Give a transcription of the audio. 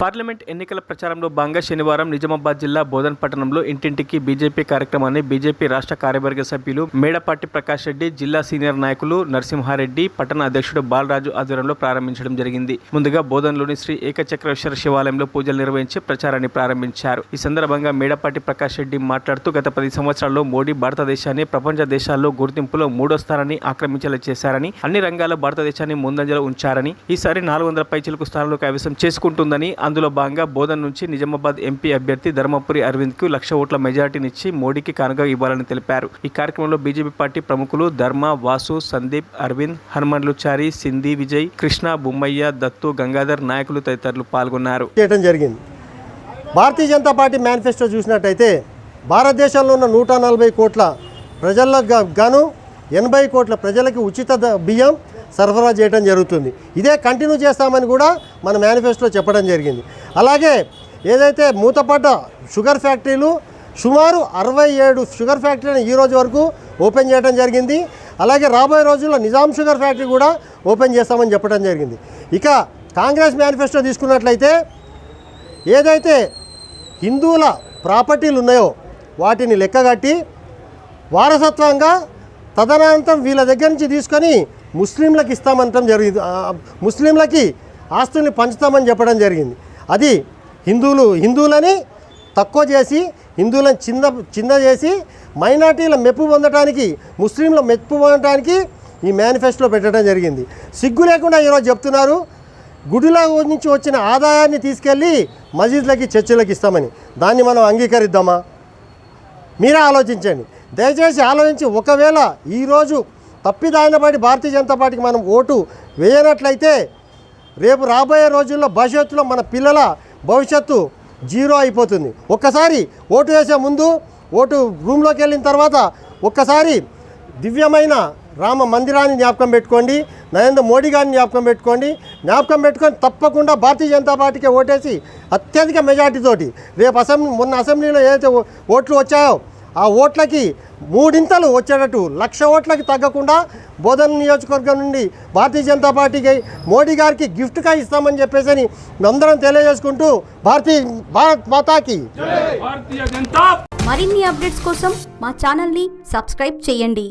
Parliament ఎన్నికల ప్రచారంలో భాగంగా శనివారం నిజామాబాద్ జిల్లా బోధన్ పట్టణంలో ఇంటింటికి బీజేపీ కార్యక్రమాన్ని బీజేపీ రాష్ట్ర కార్యవర్గ సభ్యులు మేడపాటి ప్రకాష్ రెడ్డి, జిల్లా సీనియర్ నాయకులు నరసింహారెడ్డి, పట్టణ అధ్యక్షుడు బాలరాజు ఆధ్వర్యంలో ప్రారంభించడం జరిగింది. ముందుగా బోధన్లోని శ్రీ ఏకచక్రేశ్వర శివాలయంలో పూజలు నిర్వహించి ప్రచారాన్ని ప్రారంభించారు. ఈ సందర్భంగా మేడపాటి ప్రకాష్ రెడ్డి మాట్లాడుతూ గత 10 సంవత్సరాల్లో మోడీ భారతదేశాన్ని ప్రపంచ దేశాల్లో గుర్తింపులో 3వ స్థానాన్ని ఆక్రమించేలా చేశారని, అన్ని రంగాల్లో భారతదేశాన్ని ముందంజలో ఉంచారని, ఈసారి 400 పైచిలకు స్థానాలు కైవసం చేసుకుంటుందని, అందులో భాగంగా బోధన్ నుంచి నిజామాబాద్ ఎంపీ అభ్యర్థి ధర్మపురి అరవింద్కు 1,00,000 ఓట్ల మెజార్టీనిచ్చి మోడీకి కానుక ఇవ్వాలని తెలిపారు. ఈ కార్యక్రమంలో బీజేపీ పార్టీ ప్రముఖులు ధర్మ, వాసు, సందీప్, అరవింద్, హనుమన్లుచారి, సింధి విజయ్, కృష్ణ, బొమ్మయ్య, దత్తు, గంగాధర్ నాయకులు తదితరులు పాల్గొన్నారు. భారతీయ జనతా పార్టీ మేనిఫెస్టో చూసినట్టయితే భారతదేశంలో ఉన్న 140 కోట్ల ప్రజలకు గాను 80 కోట్ల ప్రజలకి ఉచిత బియ్యం సరఫరా చేయడం జరుగుతుంది. ఇదే కంటిన్యూ చేస్తామని కూడా మన మేనిఫెస్టోలో చెప్పడం జరిగింది. అలాగే ఏదైతే మూతపడ్డ షుగర్ ఫ్యాక్టరీలు సుమారు 67 షుగర్ ఫ్యాక్టరీని ఈ రోజు వరకు ఓపెన్ చేయడం జరిగింది. అలాగే రాబోయే రోజుల్లో నిజాం షుగర్ ఫ్యాక్టరీ కూడా ఓపెన్ చేస్తామని చెప్పడం జరిగింది. ఇక కాంగ్రెస్ మేనిఫెస్టో తీసుకున్నట్లయితే ఏదైతే హిందువుల ప్రాపర్టీలు ఉన్నాయో వాటిని లెక్కగట్టి వారసత్వంగా తదనంతరం వీళ్ళ దగ్గర నుంచి తీసుకొని ముస్లింలకు ఇస్తామంటాం జరిగింది. ముస్లింలకి ఆస్తుల్ని పంచుతామని చెప్పడం జరిగింది. అది హిందువులని తక్కువ చేసి హిందువులను చిన్న చేసి మైనార్టీల మెప్పు పొందడానికి, ముస్లింల మెప్పు పొందడానికి ఈ మేనిఫెస్టోలో పెట్టడం జరిగింది. సిగ్గు లేకుండా ఈరోజు చెప్తున్నారు గుడిలో నుంచి వచ్చిన ఆదాయాన్ని తీసుకెళ్ళి మసీదులకి, చర్చిలకి ఇస్తామని. దాన్ని మనం అంగీకరిద్దామా? మీరే ఆలోచించండి. దయచేసి ఆలోచించి ఒకవేళ ఈరోజు తప్పిదారిన పడి భారతీయ జనతా పార్టీకి మనం ఓటు వేయనట్లయితే రేపు రాబోయే రోజుల్లో భవిష్యత్తులో మన పిల్లల భవిష్యత్తు జీరో అయిపోతుంది. ఒక్కసారి ఓటు వేసే ముందు ఓటు రూమ్లోకి వెళ్ళిన తర్వాత ఒక్కసారి దివ్యమైన రామ మందిరాన్ని జ్ఞాపకం పెట్టుకోండి, నరేంద్ర మోడీ గారిని జ్ఞాపకం పెట్టుకొని తప్పకుండా భారతీయ జనతా పార్టీకి ఓటేసి అత్యధిక మెజార్టీతోటి రేపు మొన్న అసెంబ్లీలో ఏదైతే ఓట్లు వచ్చాయో ఆ ఓట్లకి 3 వచ్చేటట్టు 1,00,000 ఓట్లకి తగ్గకుండా బోధన్ నియోజకవర్గం నుండి భారతీయ జనతా పార్టీకి మోడీ గారికి గిఫ్ట్గా ఇస్తామని చెప్పేసి అందరం తెలియజేసుకుంటూ భారత్ మాతాకి మరిన్ని అప్డేట్స్ కోసం మా ఛానల్ని సబ్స్క్రైబ్ చేయండి.